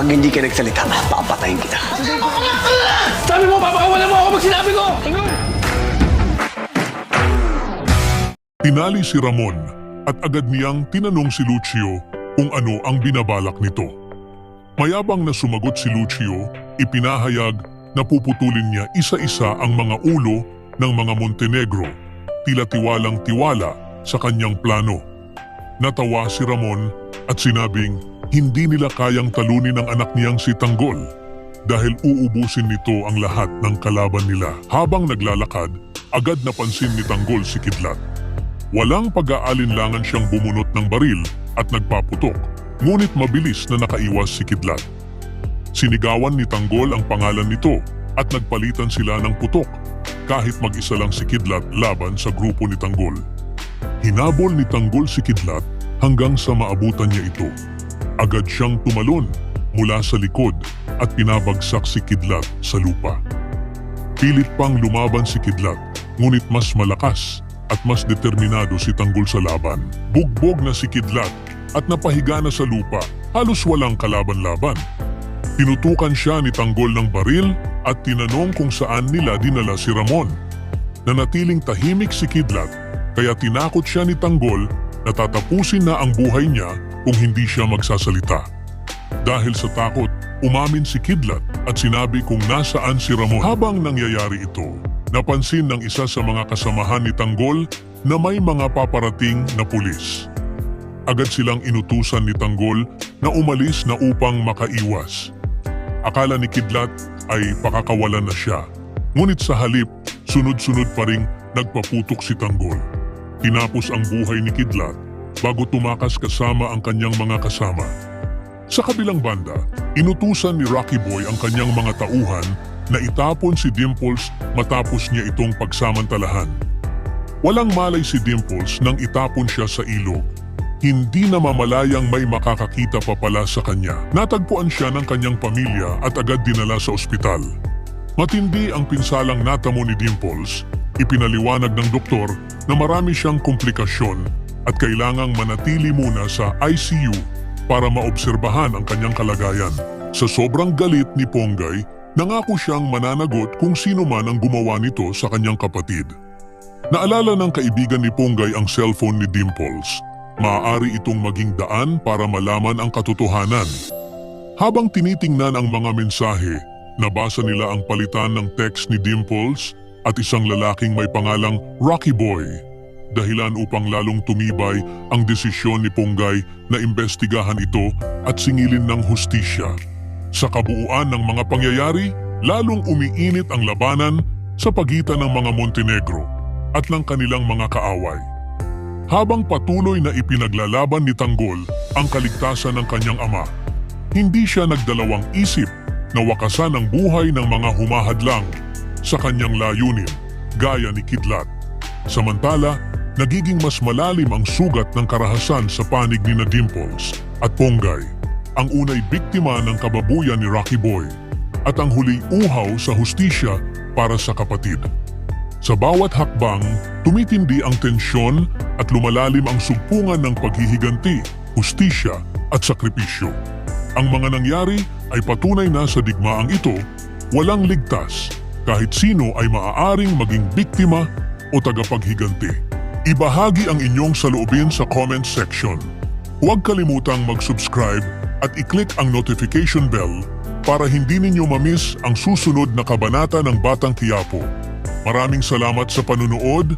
Pag hindi ka nagsalita, papatayin kita. Sabi mo, papakawalan mo ako pag sinabi ko! Tinali si Ramon at agad niyang tinanong si Lucio kung ano ang binabalak nito. Mayabang na sumagot si Lucio, ipinahayag na puputulin niya isa-isa ang mga ulo ng mga Montenegro, tila tiwalang tiwala sa kanyang plano. Natawa si Ramon at sinabing hindi nila kayang talunin ang anak niyang si Tanggol dahil uubusin nito ang lahat ng kalaban nila. Habang naglalakad, agad napansin ni Tanggol si Kidlat. Walang pag-aalinlangan siyang bumunot ng baril at nagpaputok, ngunit mabilis na nakaiwas si Kidlat. Sinigawan ni Tanggol ang pangalan nito at nagpalitan sila ng putok kahit mag-isa lang si Kidlat laban sa grupo ni Tanggol. Hinabol ni Tanggol si Kidlat hanggang sa maabutan niya ito. Agad siyang tumalon mula sa likod at pinabagsak si Kidlat sa lupa. Pilit pang lumaban si Kidlat, ngunit mas malakas at mas determinado si Tanggol sa laban. Bugbog na si Kidlat at napahiga na sa lupa, halos walang kalaban-laban. Tinutukan siya ni Tanggol ng baril at tinanong kung saan nila dinala si Ramon. Nanatiling tahimik si Kidlat, kaya tinakot siya ni Tanggol na tatapusin na ang buhay niya kung hindi siya magsasalita. Dahil sa takot, umamin si Kidlat at sinabi kung nasaan si Ramon. Habang nangyayari ito, napansin ng isa sa mga kasamahan ni Tanggol na may mga paparating na pulis. Agad silang inutusan ni Tanggol na umalis na upang makaiwas. Akala ni Kidlat ay pakakawalan na siya. Ngunit sa halip, sunod-sunod pa ring nagpaputok si Tanggol. Tinapos ang buhay ni Kidlat bago tumakas kasama ang kanyang mga kasama. Sa kabilang banda, inutusan ni Rocky Boy ang kanyang mga tauhan na itapon si Dimples matapos niya itong pagsamantalahan. Walang malay si Dimples nang itapon siya sa ilog. Hindi na mamalayang may makakakita pa pala sa kanya. Natagpuan siya ng kanyang pamilya at agad dinala sa ospital. Matindi ang pinsalang natamo ni Dimples. Ipinaliwanag ng doktor na marami siyang komplikasyon at kailangang manatili muna sa ICU para maobserbahan ang kanyang kalagayan. Sa sobrang galit ni Ponggay, nangako siyang mananagot kung sino man ang gumawa nito sa kanyang kapatid. Naalala ng kaibigan ni Ponggay ang cellphone ni Dimples. Maaari itong maging daan para malaman ang katotohanan. Habang tinitingnan ang mga mensahe, nabasa nila ang palitan ng text ni Dimples at isang lalaking may pangalang Rocky Boy. Dahilan upang lalong tumibay ang desisyon ni Ponggay na imbestigahan ito at singilin ng hustisya. Sa kabuuan ng mga pangyayari, lalong umiinit ang labanan sa pagitan ng mga Montenegro at ng kanilang mga kaaway. Habang patuloy na ipinaglalaban ni Tanggol ang kaligtasan ng kanyang ama, hindi siya nagdalawang isip na wakasan ang buhay ng mga humahadlang sa kanyang layunin, gaya ni Kidlat. Samantala, nagiging mas malalim ang sugat ng karahasan sa panig ni Dimples at Ponggay, ang unay biktima ng kababuyan ni Rocky Boy at ang huling uhaw sa hustisya para sa kapatid. Sa bawat hakbang, tumitindi ang tensyon at lumalalim ang sugpungan ng paghihiganti, hustisya at sakripisyo. Ang mga nangyari ay patunay na sa digmaang ito, walang ligtas, kahit sino ay maaaring maging biktima o tagapaghiganti. Ibahagi ang inyong saloobin sa comment section. Huwag kalimutang mag-subscribe at i-click ang notification bell para hindi ninyo ma-miss ang susunod na kabanata ng Batang Quiapo. Maraming salamat sa panunood.